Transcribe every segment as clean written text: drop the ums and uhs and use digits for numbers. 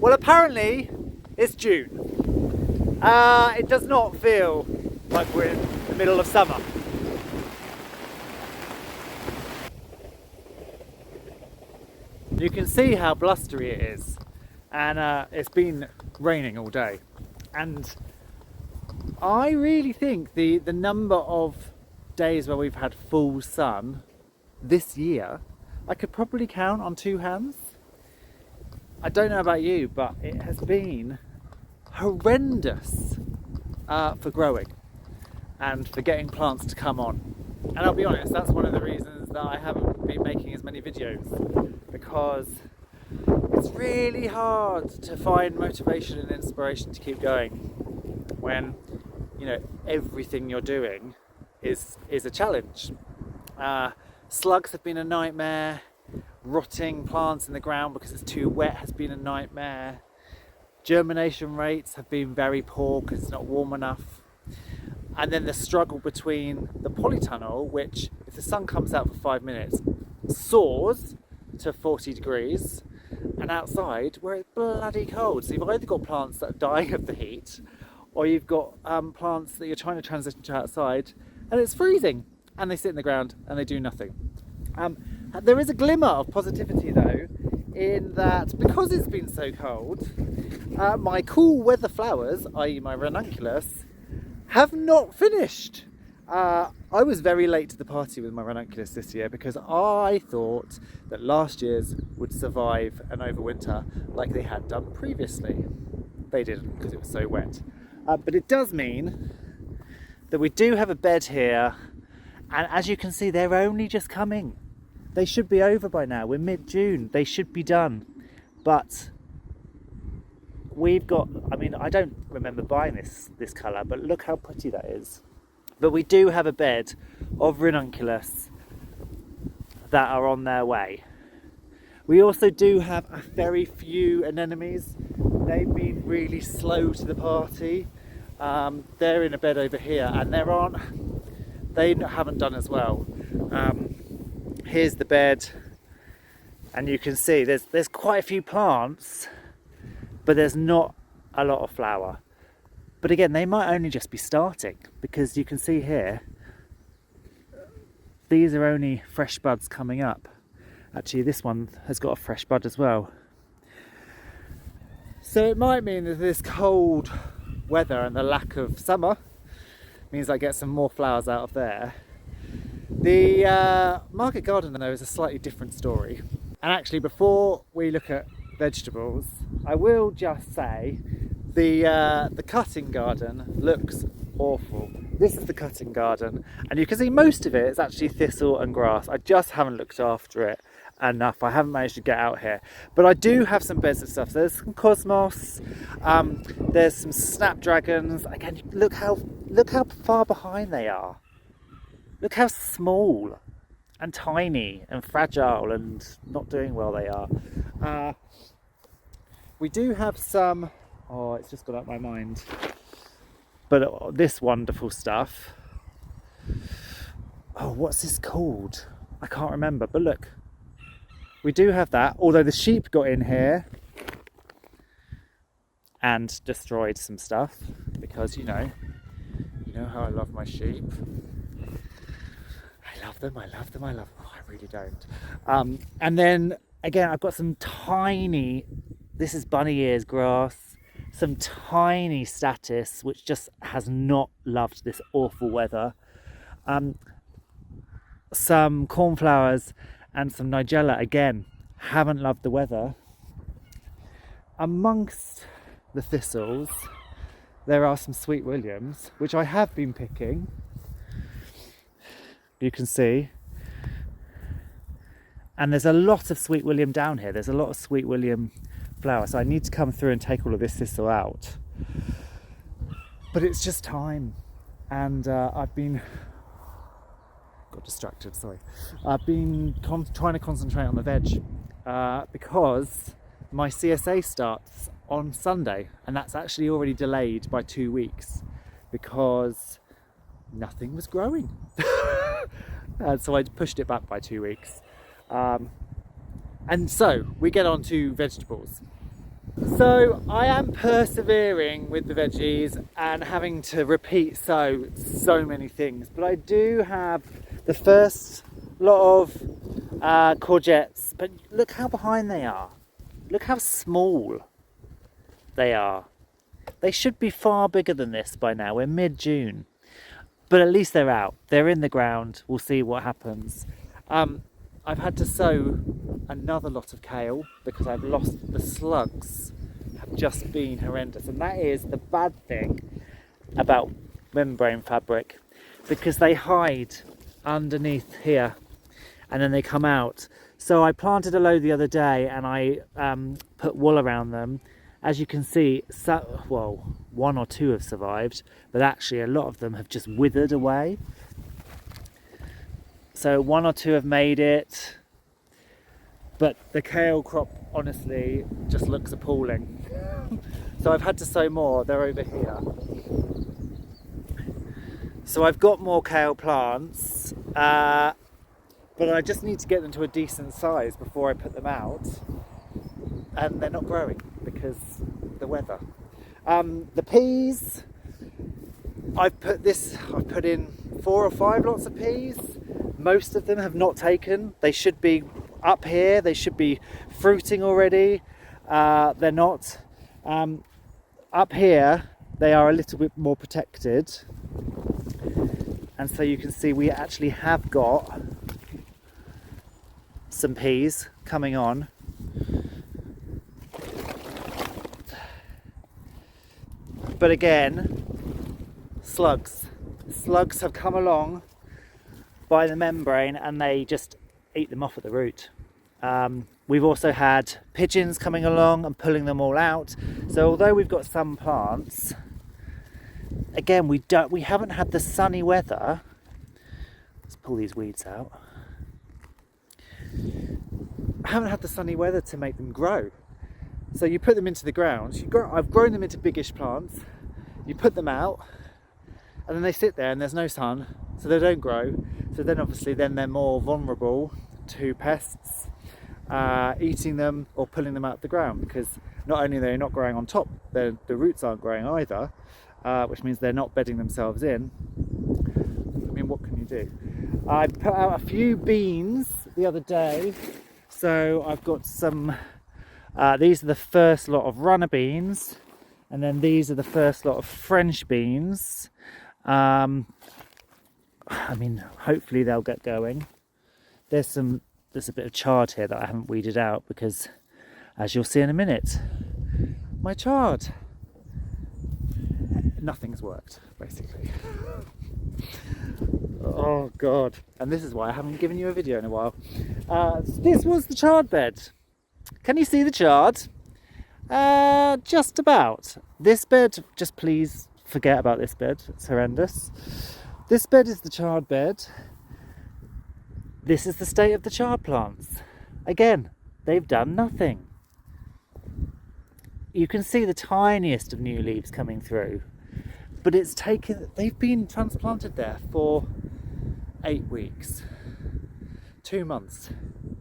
Well, apparently it's June. It does not feel like we're in the middle of summer. You can see how blustery it is, and it's been raining all day. And I really think the number of days where we've had full sun this year, I could probably count on two hands. I don't know about you, but it has been horrendous for growing and for getting plants to come on. And I'll be honest, that's one of the reasons that I haven't been making as many videos, because it's really hard to find motivation and inspiration to keep going when, you know, everything you're doing is a challenge. Slugs have been a nightmare. Rotting plants in the ground because it's too wet has been a nightmare. Germination rates have been very poor because it's not warm enough. And then the struggle between the polytunnel, which if the sun comes out for 5 minutes soars to 40 degrees, and outside where it's bloody cold. So you've either got plants that are dying of the heat, or you've got plants that you're trying to transition to outside and it's freezing, and they sit in the ground and they do nothing. There is a glimmer of positivity though, in that because it's been so cold, my cool weather flowers, i.e. my ranunculus, have not finished. I was very late to the party with my ranunculus this year because I thought that last year's would survive and overwinter like they had done previously. They didn't because it was so wet. But it does mean that we do have a bed here, and as you can see, they're only just coming. They should be over by now. We're mid-June. They should be done. But we've got, I mean, I don't remember buying this colour, but look how pretty that is. But we do have a bed of ranunculus that are on their way. We also do have a very few anemones. They've been really slow to the party. They're in a bed over here, and they haven't done as well. Here's the bed, and you can see there's quite a few plants, but there's not a lot of flower. But again, they might only just be starting, because you can see here these are only fresh buds coming up. Actually, this one has got a fresh bud as well. So it might mean that this cold weather and the lack of summer means I get some more flowers out of there. The market garden though is a slightly different story. And actually, before we look at vegetables, I will just say the cutting garden looks awful. This is the cutting garden, and you can see most of it is actually thistle and grass. I just haven't looked after it enough. I haven't managed to get out here, but I do have some beds of stuff. So there's some cosmos, there's some snapdragons. Again, look how far behind they are. Look how small and tiny and fragile and not doing well they are. We do have some, oh, it's just got out my mind, but this wonderful stuff. Oh, what's this called? I can't remember, but look, we do have that, although the sheep got in here and destroyed some stuff, because you know how I love my sheep. I love them. Oh, I really don't. And then again, I've got some tiny, this is bunny ears grass, some tiny statice, which just has not loved this awful weather. Some cornflowers and some nigella, again, haven't loved the weather. Amongst the thistles, there are some sweet williams, which I have been picking. You can see. And there's a lot of sweet william down here. There's a lot of sweet william flower, so I need to come through and take all of this thistle out. But it's just time, and I've been got distracted. Sorry, I've been trying to concentrate on the veg because my CSA starts on Sunday, and that's actually already delayed by 2 weeks because nothing was growing, and so I pushed it back by 2 weeks. And so we get on to vegetables. So I am persevering with the veggies and having to repeat so many things, but I do have the first lot of courgettes, but look how behind they are. Look how small they are. They should be far bigger than this by now. We're mid-June, but at least they're out. They're in the ground. We'll see what happens. I've had to sow another lot of kale because I've lost the slugs. Have just been horrendous, and that is the bad thing about membrane fabric, because they hide underneath here and then they come out. So I planted a load the other day and I put wool around them. As you can see, well, 1 or 2 have survived, but actually a lot of them have just withered away. So 1 or 2 have made it, but the kale crop honestly just looks appalling. So I've had to sow more. They're over here. So I've got more kale plants, but I just need to get them to a decent size before I put them out, and they're not growing because of the weather. The peas, I've put in 4 or 5 lots of peas. Most of them have not taken. They should be up here, they should be fruiting already. They're not. Up here they are a little bit more protected, and so you can see we actually have got some peas coming on. But again, slugs have come along by the membrane and they just eat them off at the root. We've also had pigeons coming along and pulling them all out. So although we've got some plants, again we haven't had the sunny weather. Let's pull these weeds out. I haven't had the sunny weather to make them grow. So you put them into the ground. I've grown them into biggish plants. You put them out, and then they sit there, and there's no sun, so they don't grow. So then obviously they're more vulnerable to pests eating them or pulling them out of the ground, because not only are they not growing on top, the roots aren't growing either, which means they're not bedding themselves in. I mean, what can you do? I put out a few beans the other day, so I've got some, these are the first lot of runner beans, and then these are the first lot of French beans. I mean, hopefully they'll get going. There's a bit of chard here that I haven't weeded out because, as you'll see in a minute, my chard, nothing's worked basically. Oh god, and this is why I haven't given you a video in a while. This was the chard bed. Can you see the chard? Just about. This bed, just please forget about this bed, it's horrendous. This bed is the chard bed. This is the state of the chard plants. Again, they've done nothing. You can see the tiniest of new leaves coming through, but they've been transplanted there for 8 weeks, 2 months,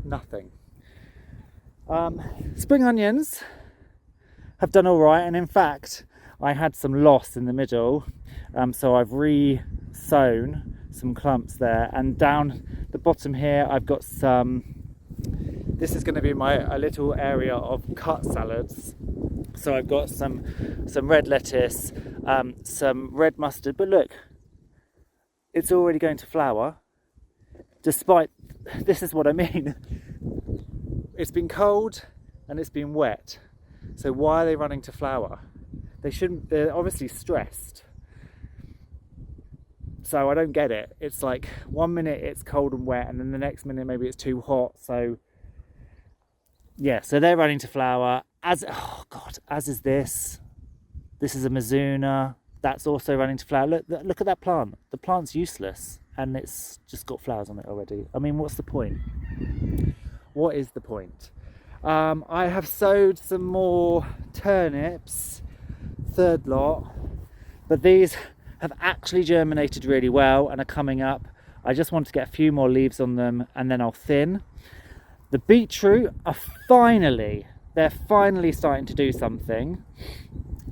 nothing. Spring onions have done all right, and in fact I had some loss in the middle, so I've re-sown some clumps there, and down the bottom here I've got some, this is going to be a little area of cut salads. So I've got some red lettuce, some red mustard, but look, it's already going to flower, despite, this is what I mean, it's been cold and it's been wet, so why are they running to flower? They're obviously stressed. So I don't get it. It's like 1 minute it's cold and wet, and then the next minute maybe it's too hot. So yeah, so they're running to flower. As is this. This is a Mizuna. That's also running to flower. Look at that plant. The plant's useless, and it's just got flowers on it already. I mean, what's the point? What is the point? I have sowed some more turnips, third lot, but these have actually germinated really well and are coming up. I just want to get a few more leaves on them and then I'll thin. The beetroot are they're finally starting to do something.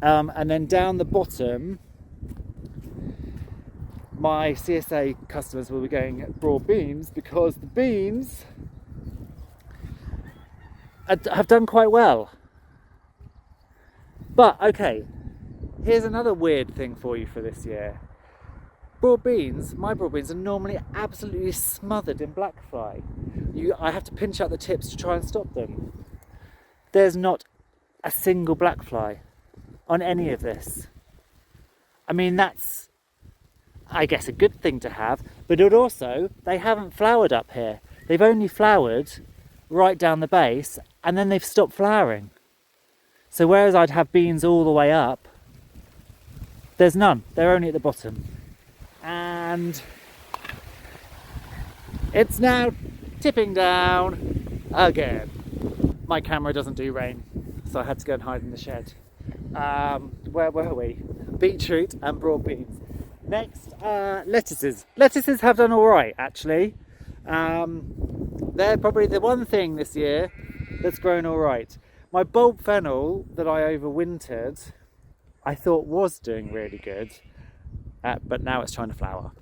And then down the bottom, my CSA customers will be going broad beans, because the beans have done quite well. But okay, here's another weird thing for you for this year. My broad beans are normally absolutely smothered in blackfly. I have to pinch out the tips to try and stop them. There's not a single blackfly on any of this. I mean, that's, I guess, a good thing to have, but they haven't flowered up here. They've only flowered right down the base, and then they've stopped flowering. So whereas I'd have beans all the way up, there's none. They're only at the bottom. And it's now tipping down again. My camera doesn't do rain, so I had to go and hide in the shed. Where were we? Beetroot and broad beans. Next, lettuces. Lettuces have done all right, actually. They're probably the one thing this year that's grown all right. My bulb fennel that I overwintered, I thought was doing really good, but now it's trying to flower.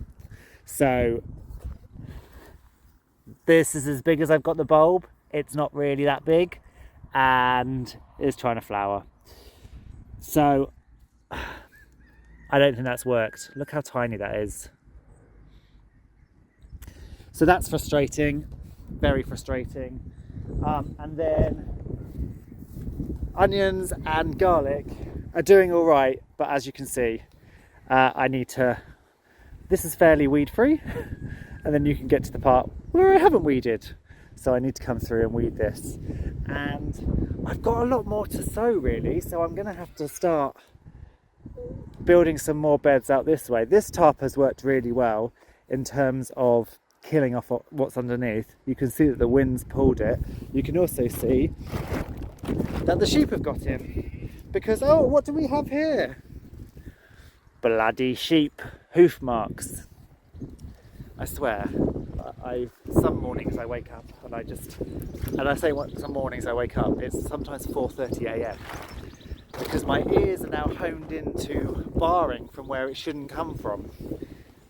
So this is as big as I've got the bulb. It's not really that big, and it's trying to flower. So I don't think that's worked. Look how tiny that is. So that's frustrating, very frustrating. And then onions and garlic are doing all right, but as you can see, I need to, this is fairly weed free, and then you can get to the part where I haven't weeded. So I need to come through and weed this. And I've got a lot more to sow really, so I'm gonna have to start building some more beds out this way. This tarp has worked really well in terms of killing off what's underneath. You can see that the wind's pulled it. You can also see that the sheep have got in, because, oh, what do we have here? Bloody sheep hoof marks. I swear, some mornings I wake up and I say some mornings I wake up, it's sometimes 4:30 a.m. because my ears are now honed into barring from where it shouldn't come from.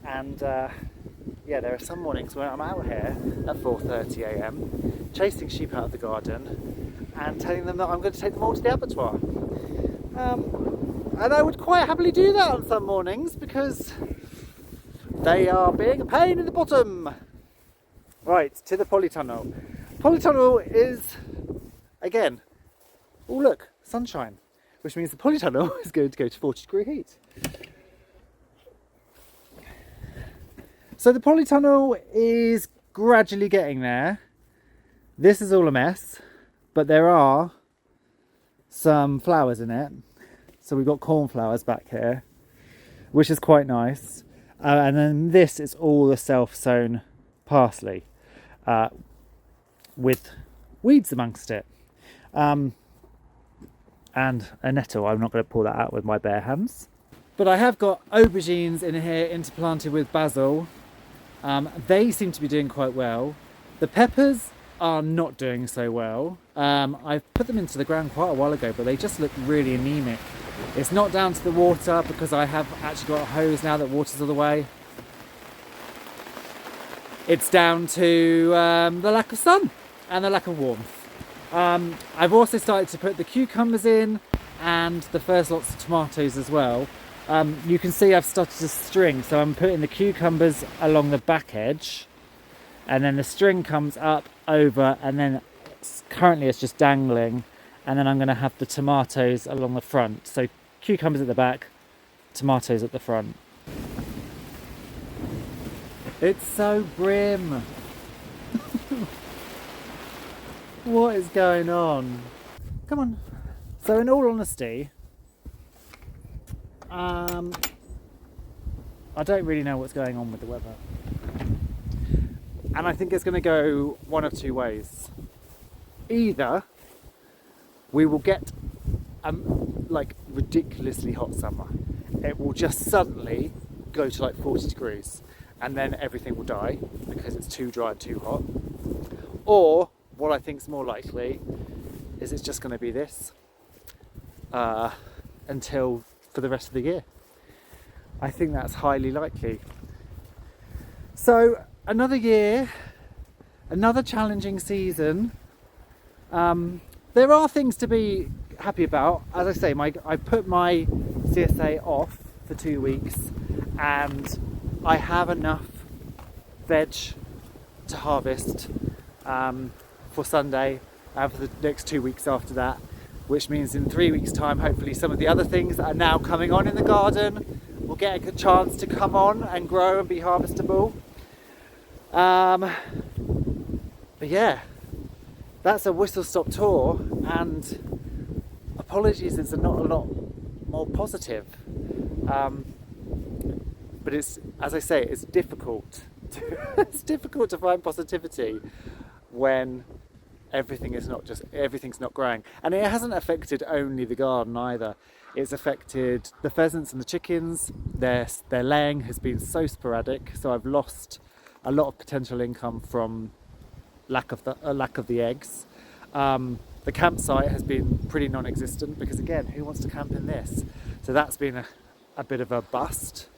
And yeah, there are some mornings when I'm out here at 4:30 a.m. chasing sheep out of the garden and telling them that I'm going to take them all to the abattoir. And I would quite happily do that on some mornings because they are being a pain in the bottom. Right, to the Polytunnel. Polytunnel is, again, oh look, sunshine, which means the Polytunnel is going to go to 40-degree heat. So the Polytunnel is gradually getting there. This is all a mess, but there are some flowers in it. So we've got cornflowers back here, which is quite nice. And then this is all the self-sown parsley with weeds amongst it. And a nettle. I'm not going to pull that out with my bare hands. But I have got aubergines in here interplanted with basil. They seem to be doing quite well. The peppers are not doing so well. I put them into the ground quite a while ago, but they just look really anemic. It's not down to the water because I have actually got a hose now that waters all the way. It's down to the lack of sun and the lack of warmth. I've also started to put the cucumbers in and the first lots of tomatoes as well. You can see I've started to string, so I'm putting the cucumbers along the back edge and then the string comes up over, and then currently it's just dangling, and then I'm going to have the tomatoes along the front. So cucumbers at the back, tomatoes at the front. It's so grim. What is going on? Come on. So in all honesty, I don't really know what's going on with the weather. And I think it's going to go one of two ways. Either we will get like ridiculously hot summer. It will just suddenly go to like 40 degrees and then everything will die because it's too dry and too hot. Or what I think is more likely is it's just going to be this until for the rest of the year. I think that's highly likely. So another year, another challenging season. There are things to be happy about. As I say, I put my CSA off for 2 weeks and I have enough veg to harvest for Sunday and for the next 2 weeks after that, which means in 3 weeks' time, hopefully some of the other things that are now coming on in the garden will get a chance to come on and grow and be harvestable. But yeah, that's a whistle-stop tour, and apologies it's not a lot more positive. But it's, as I say, it's difficult. It's difficult to find positivity when everything's not growing. And it hasn't affected only the garden either. It's affected the pheasants and the chickens. Their laying has been so sporadic, so I've lost a lot of potential income from lack of the eggs. The campsite has been pretty non-existent because, again, who wants to camp in this? So that's been a bit of a bust.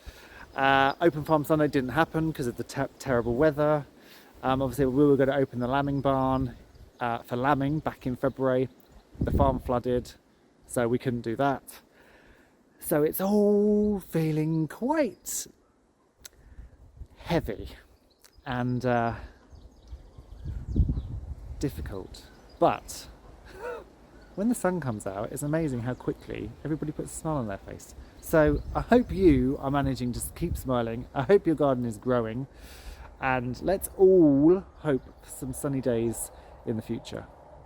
Open Farm Sunday didn't happen because of the terrible weather. Obviously we were going to open the lambing barn for lambing back in February. The farm flooded, so we couldn't do that. So it's all feeling quite heavy and difficult. But when the sun comes out, it's amazing how quickly everybody puts a smile on their face. So I hope you are managing to keep smiling. I hope your garden is growing, and let's all hope for some sunny days in the future.